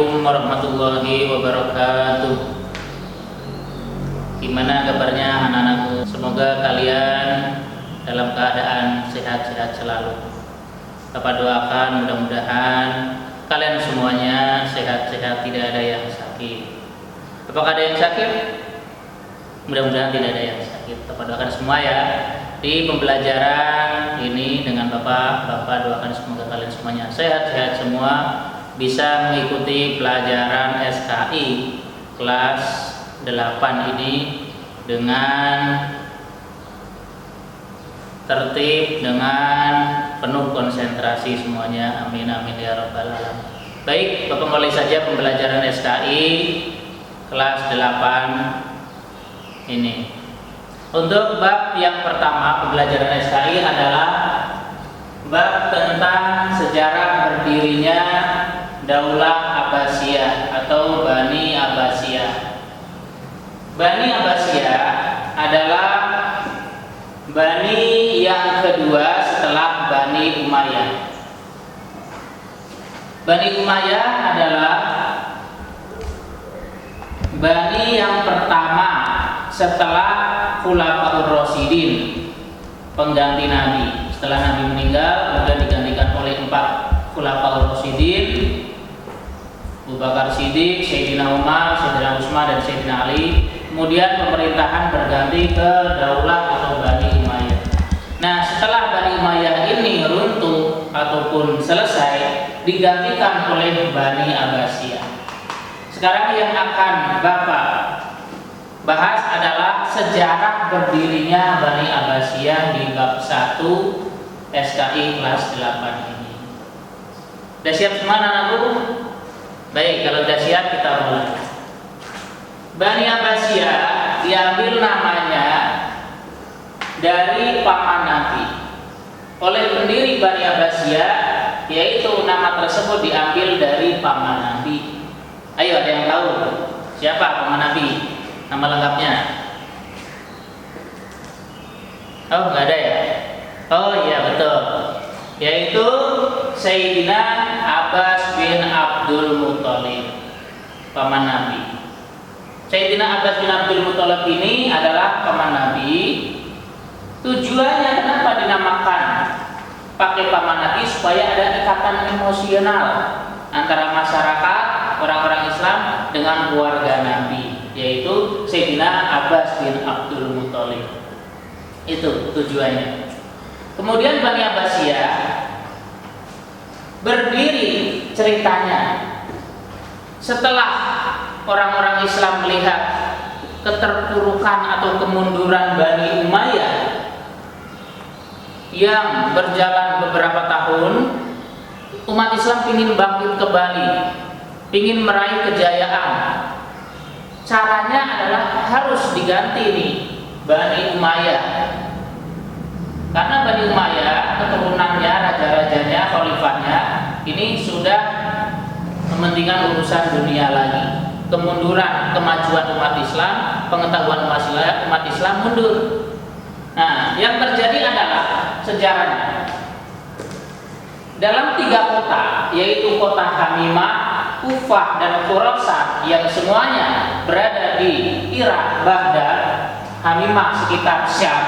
Assalamualaikum warahmatullahi wabarakatuh. Gimana kabarnya anak-anakku? Semoga kalian dalam keadaan sehat-sehat selalu. Bapak doakan mudah-mudahan kalian semuanya sehat-sehat, tidak ada yang sakit. Apakah ada yang sakit? Mudah-mudahan tidak ada yang sakit. Bapak doakan semua ya. Di pembelajaran ini dengan Bapak doakan semoga kalian semuanya sehat-sehat semua, bisa mengikuti pelajaran SKI kelas 8 ini dengan tertib, dengan penuh konsentrasi semuanya. Amin amin ya rabbal alamin. Baik, Bapak mulai saja pembelajaran SKI kelas 8 ini. Untuk bab yang pertama pembelajaran SKI adalah bab tentang sejarah berdirinya Daulah Abbasiyah atau Bani Abbasiyah. Bani Abbasiyah adalah Bani yang kedua setelah Bani Umayyah. Bani Umayyah adalah Bani yang pertama setelah Khulafaur Rasyidin, pengganti Nabi. Setelah Nabi meninggal, kemudian digantikan oleh 4 Khulafaur Rasyidin, Abu Bakar Siddiq, Sayyidina Umar, Sayyidina Utsman, dan Sayyidina Ali. Kemudian pemerintahan berganti ke Daulah atau Bani Umayyah. Nah, setelah Bani Umayyah ini runtuh ataupun selesai, digantikan oleh Bani Abbasiyah. Sekarang yang akan Bapak bahas adalah sejarah berdirinya Bani Abbasiyah di bab 1 SKI kelas 8 ini. Sudah siap semua anak-anakku? Baik, kalau sudah siap kita mulai. Bani Abbasiyah diambil namanya dari paman Nabi. Oleh pendiri Bani Abbasiyah, yaitu nama tersebut diambil dari paman Nabi. Ayo, ada yang tahu siapa paman Nabi? Nama lengkapnya? Oh, nggak ada ya? Oh iya, betul. Yaitu Sayyidina Abbas bin Abdul Muthalib, paman Nabi. Sayyidina Abbas bin Abdul Muthalib ini adalah paman Nabi. Tujuannya kenapa dinamakan pakai paman Nabi? Supaya ada ikatan emosional antara masyarakat orang-orang Islam dengan keluarga Nabi, yaitu Sayyidina Abbas bin Abdul Muthalib. Itu tujuannya. Kemudian Bani Abbasiyah berdiri ceritanya setelah orang-orang Islam melihat keterpurukan atau kemunduran Bani Umayyah yang berjalan beberapa tahun. Umat Islam ingin bangkit kembali, ingin meraih kejayaan. Caranya adalah harus diganti nih Bani Umayyah. Karena Bani Umayyah, keturunannya, raja-rajanya, khalifahnya ini sudah mementingkan urusan dunia lagi. Kemunduran, kemajuan umat Islam, pengetahuan umat Islam mundur. Nah, yang terjadi adalah sejarahnya dalam 3 kota, yaitu kota Hamimah, Kufah, dan Khurasan, yang semuanya berada di Irak, Baghdad. Hamimah sekitar Syam.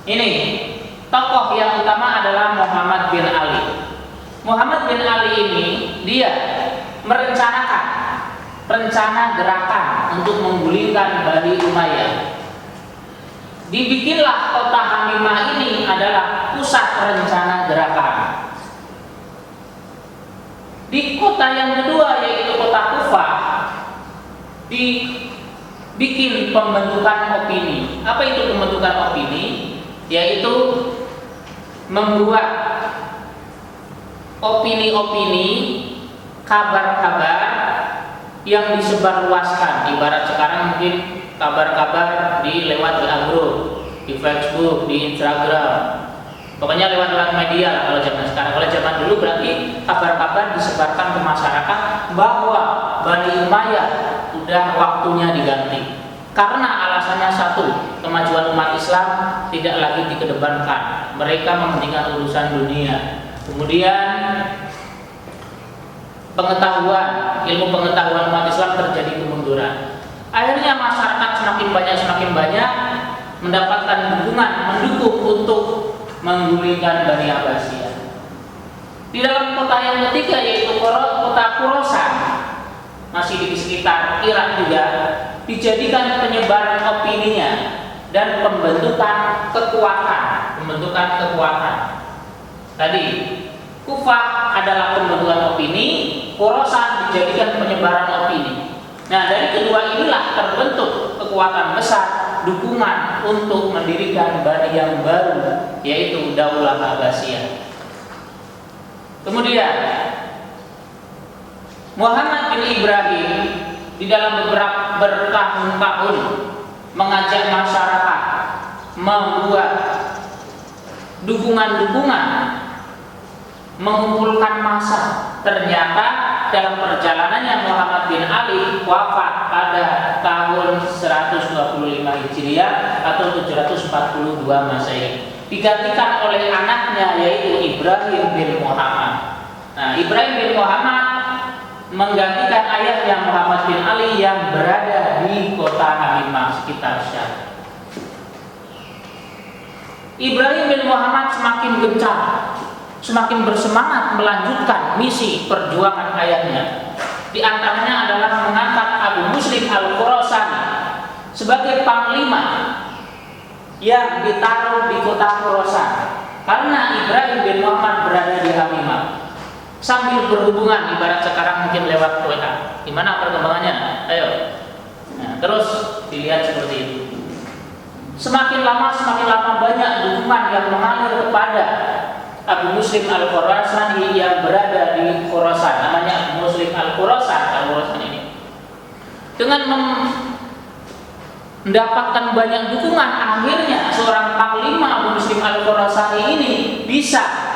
Ini tokoh yang utama adalah Muhammad bin Ali. Muhammad bin Ali ini dia merencanakan rencana gerakan untuk menggulingkan Bani Umayyah. Dibikinlah kota Hamimah ini adalah pusat rencana gerakan. Di kota yang kedua, yaitu kota Kufah, dibikin pembentukan opini. Apa itu pembentukan opini? Yaitu membuat opini-opini, kabar-kabar yang disebarluaskan. Ibarat sekarang mungkin kabar-kabar lewat WA group, di Facebook, di Instagram. Pokoknya lewat media lah kalau zaman sekarang. Kalau zaman dulu berarti kabar-kabar disebarkan ke masyarakat bahwa Bani Umayyah udah waktunya diganti. Karena alasannya satu, kemajuan umat Islam tidak lagi dikedepankan. Mereka mementingkan urusan dunia. Kemudian ilmu pengetahuan umat Islam terjadi kemunduran. Akhirnya masyarakat semakin banyak mendapatkan mendukung untuk menggulingkan Bani Abbasiyah. Di dalam kota yang ketiga yaitu kota Khurasan, masih di sekitar Irak juga, dijadikan penyebaran opininya dan pembentukan kekuatan. Tadi Kufah adalah pembentukan opini, Khurasan dijadikan penyebaran opini. Nah, dari kedua inilah terbentuk kekuatan besar dukungan untuk mendirikan Bani yang baru, yaitu Daulah Abbasiyah. Kemudian Muhammad bin Ibrahim di dalam beberapa bertahun-tahun mengajak masyarakat membuat dukungan-dukungan, mengumpulkan massa. Ternyata dalam perjalanannya Muhammad bin Ali wafat pada tahun 125 Hijriah atau 742 Masehi, digantikan oleh anaknya yaitu Ibrahim bin Muhammad. Nah, Ibrahim bin Muhammad menggantikan ayahnya Muhammad bin Ali yang berada di kota Hamimah sekitar Syam. Ibrahim bin Muhammad semakin gencar, semakin bersemangat melanjutkan misi perjuangan ayahnya. Di antaranya adalah mengangkat Abu Muslim Al-Khurasani sebagai panglima yang ditaruh di kota Khurasan karena Ibrahim bin Muhammad berada di Hamimah. Sambil berhubungan, ibarat sekarang mungkin lewat WA. Gimana perkembangannya? Ayo. Nah, terus dilihat seperti itu. Semakin lama banyak dukungan yang mengalir kepada Abu Muslim Al-Khurasani yang berada di Khurasan. Namanya Abu Muslim Al-Khurasan ini. Dengan mendapatkan banyak dukungan, akhirnya seorang panglima Abu Muslim Al-Khurasani ini bisa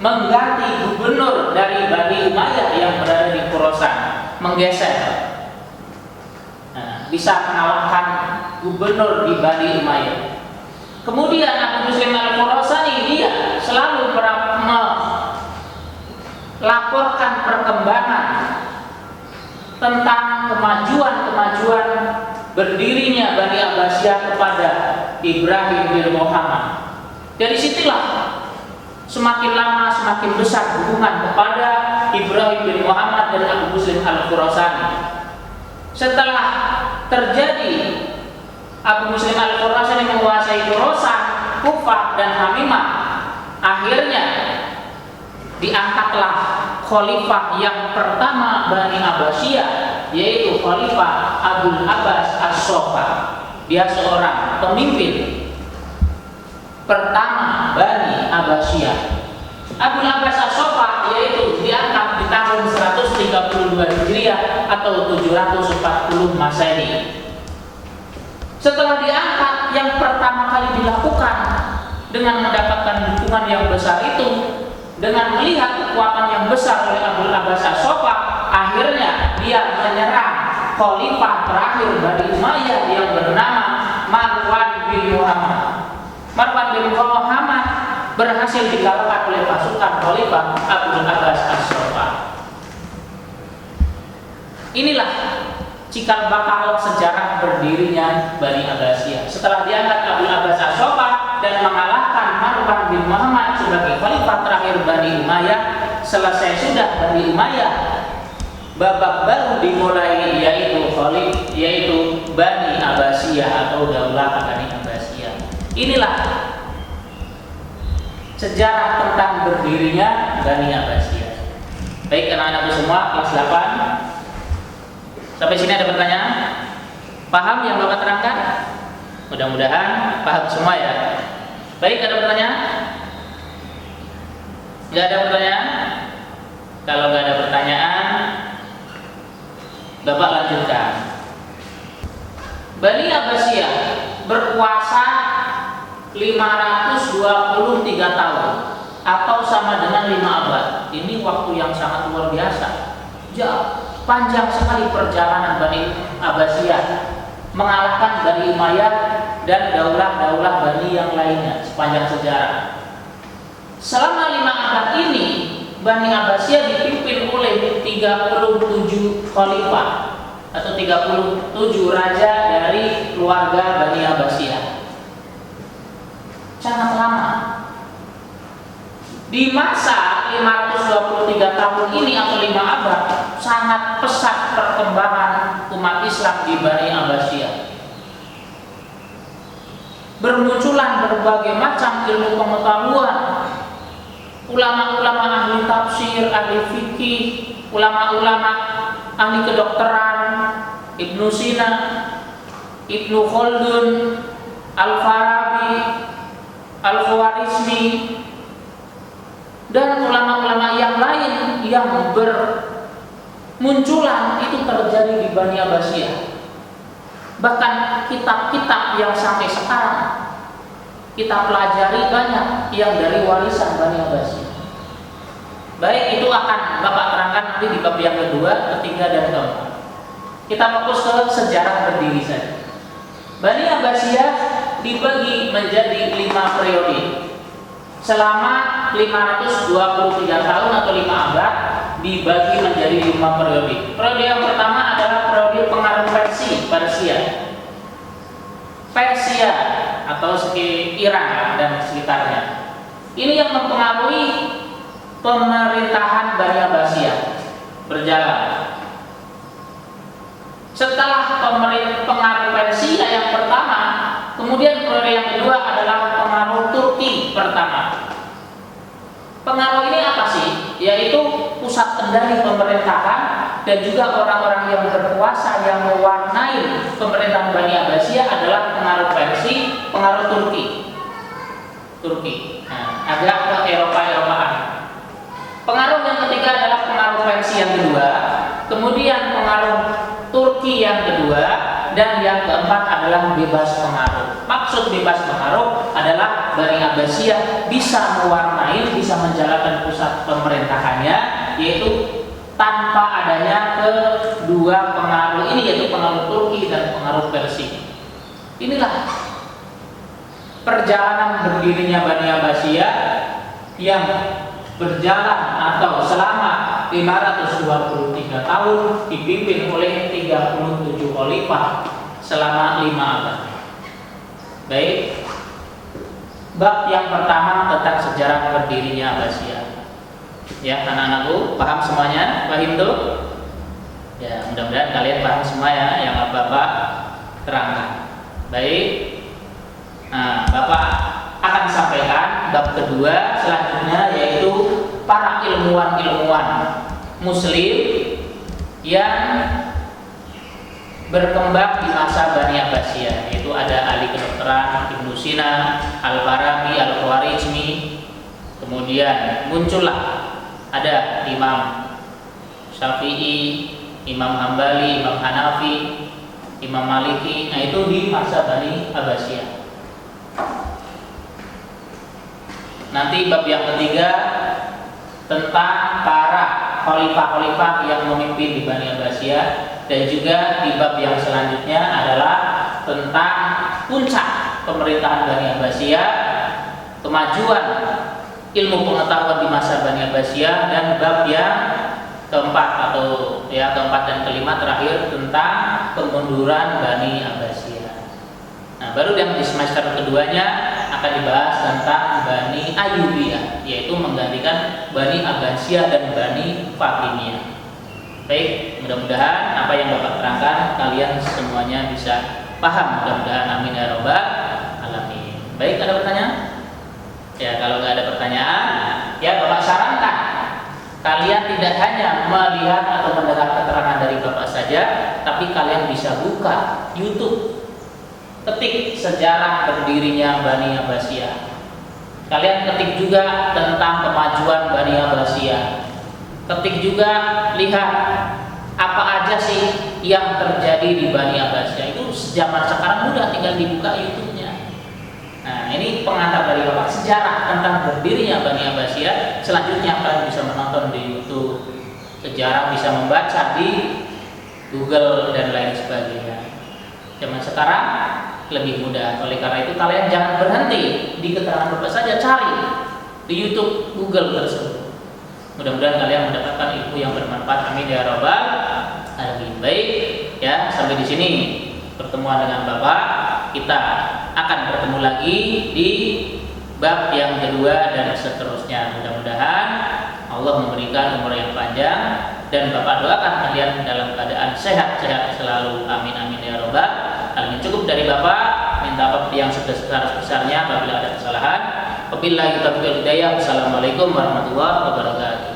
mengganti gubernur dari Bani Umayyah yang berada di Khurasan, menggeser. Nah, bisa mengalahkan gubernur di Bani Umayyah. Kemudian Abu Muslim Al-Khurasani dia selalu melaporkan perkembangan tentang kemajuan berdirinya Bani Abbasiyah kepada Ibrahim bin Muhammad. Dari situlah semakin lama semakin besar dukungan kepada Ibrahim bin Muhammad dan Abu Muslim Al-Khurasani. Setelah terjadi Abu Muslim Al-Khurasani menguasai Khurasan, Kufah dan Hamimah, akhirnya diangkatlah khalifah yang pertama Bani Abbasiyah, yaitu Khalifah Abul Abbas As-Sofa. Dia seorang pemimpin pertama Bani Abbasiyah. Abul Abbas As-Sofa yaitu diangkat di tahun 132 Hijriah atau 740 Masehi. Setelah diangkat, yang pertama kali dilakukan dengan mendapatkan dukungan yang besar itu, dengan melihat kekuatan yang besar oleh Abul Abbas As-Sofa, akhirnya dia menyerang khalifah terakhir Bani Umayyah yang bernama Marwan bin Muhammad. Marwan bin Muhammad berhasil dikalahkan oleh pasukan khalifah Abul Abbas As-Sofa. Inilah cikal bakal sejarah berdirinya Bani Abbasiyah. Setelah diangkat Abul Abbas As-Sofa dan mengalahkan Marwan bin Muhammad sebagai khalifah terakhir Bani Umayyah, selesai sudah Bani Umayyah, babak baru dimulai yaitu Bani Abbasiyah atau Daulah Bani Abbasiyah. Inilah sejarah tentang berdirinya Bani Abbasiyah. Baik anak-anakku semua kelas 8, sampai sini ada pertanyaan? Paham yang Bapak terangkan? Mudah-mudahan paham semua ya. Baik, ada pertanyaan? Gak ada pertanyaan? Kalau gak ada pertanyaan, Bapak lanjutkan. Bani Abbasiyah berkuasa 523 tahun atau sama dengan 5 abad. Ini waktu yang sangat luar biasa. Panjang sekali perjalanan Bani Abbasiyah mengalahkan Bani Umayyah dan daulah-daulah Bani yang lainnya sepanjang sejarah. Selama 5 abad ini Bani Abbasiyah dipimpin oleh 37 khalifah atau 37 raja dari keluarga Bani Abbasiyah. Sangat lama. Di masa 523 tahun ini atau 5 abad, sangat pesat perkembangan umat Islam di Bani Abbasiyah. Bermunculan berbagai macam ilmu pengetahuan, ulama-ulama ahli tafsir, ahli fikih, ulama-ulama ahli kedokteran, Ibnu Sina, Ibnu Khaldun, Al-Farabi, Al-Khwarizmi, dan ulama-ulama yang lain yang bermunculan itu terjadi di Bani Abbasiyah. Bahkan kitab-kitab yang sampai sekarang kita pelajari banyak yang dari warisan Bani Abbasiyah. Baik, itu akan Bapak terangkan nanti di bab yang kedua, ketiga, dan keempat. Kita fokus ke sejarah berdiri saja. Bani Abbasiyah dibagi menjadi 5 periode. Selama 523 tahun atau 5 abad dibagi menjadi 5 periode. Periode yang pertama adalah periode pengaruh Persia atau Iran dan sekitarnya. Ini yang mempengaruhi pemerintahan Bani Abbasiyah berjalan. Setelah pengaruh Persia yang pertama, kemudian periode yang kedua adalah pengaruh Turki pertama. Pengaruh ini apa sih? Yaitu pusat kendali pemerintahan dan juga orang-orang yang berkuasa yang mewarnai pemerintahan Bani Abbasiyah adalah pengaruh Persia, pengaruh Turki. Nah, agak ke Eropa-Eropaan. Pengaruh yang ketiga adalah pengaruh Persia yang kedua, kemudian pengaruh Turki yang kedua, dan yang keempat adalah bebas pengaruh. Maksud bebas pengaruh adalah Bani Abbasiyah bisa mewarnai, bisa menjalankan pusat pemerintahannya, yaitu tanpa adanya kedua pengaruh ini, yaitu pengaruh Turki dan pengaruh Persia. Inilah perjalanan berdirinya Bani Abbasiyah yang berjalan atau selama 523 tahun dipimpin oleh 37 khalifah selama 5 abad. Baik, bab yang pertama tentang sejarah berdirinya Abbasiyah. Ya, anak-anakku paham semuanya? Paham tuh? Ya, mudah-mudahan kalian paham semua ya yang Bapak terangkan. Baik. Nah, Bapak akan sampaikan bab kedua selanjutnya, yaitu para ilmuwan Muslim yang berkembang di masa Bani Abbasiyah, yaitu ada ahli kedokteran Ibnu Sina, Al-Farabi, Al-Khwarizmi. Kemudian muncullah ada Imam Syafi'i, Imam Hambali, Imam Hanafi, Imam Maliki. Nah, itu di masa Bani Abbasiyah. Nanti bab yang ketiga tentang para khalifah-khalifah yang memimpin di Bani Abbasiyah, dan juga di bab yang selanjutnya adalah tentang puncak pemerintahan Bani Abbasiyah, kemajuan ilmu pengetahuan di masa Bani Abbasiyah, dan bab yang keempat dan kelima terakhir tentang kemunduran Bani Abbasiyah. Nah, baru yang di semester keduanya akan dibahas tentang Bani Ayyubiyah, yaitu menggantikan Bani Abbasiyah dan Bani Fatimiyah. Baik, mudah-mudahan apa yang Bapak terangkan kalian semuanya bisa paham. Mudah-mudahan, amin ya rabbal alamin. Baik, ada pertanyaan? Ya, kalau nggak ada pertanyaan, ya Bapak sarankan kalian tidak hanya melihat atau mendengar keterangan dari Bapak saja, tapi kalian bisa buka YouTube, ketik sejarah berdirinya Bani Abbasiyah. Kalian ketik juga tentang kemajuan Bani Abbasiyah. Ketik juga, lihat apa aja sih yang terjadi di Bani Abbasiyah. Itu zaman sekarang mudah, tinggal dibuka YouTube-nya. Nah, ini pengantar dari Bapak sejarah tentang berdirinya Bani Abbasiyah. Selanjutnya kalian bisa menonton di YouTube. Sejarah bisa membaca di Google dan lain sebagainya. Zaman sekarang lebih mudah. Oleh karena itu kalian jangan berhenti di keterangan Bapak saja, cari di YouTube, Google tersebut. Mudah-mudahan kalian mendapatkan ilmu yang bermanfaat. Amin ya rabbal alamin. Baik, ya, sampai di sini pertemuan dengan Bapak. Kita akan bertemu lagi di bab yang kedua dan seterusnya. Mudah-mudahan Allah memberikan umur yang panjang dan Bapak doakan kalian dalam keadaan sehat-sehat selalu. Amin amin ya rabbal alamin. Cukup dari Bapak, minta maaf yang sebesar-besarnya apabila ada kesalahan. Wabillahi taufiq wal hidayah. Wassalamualaikum warahmatullahi wabarakatuh.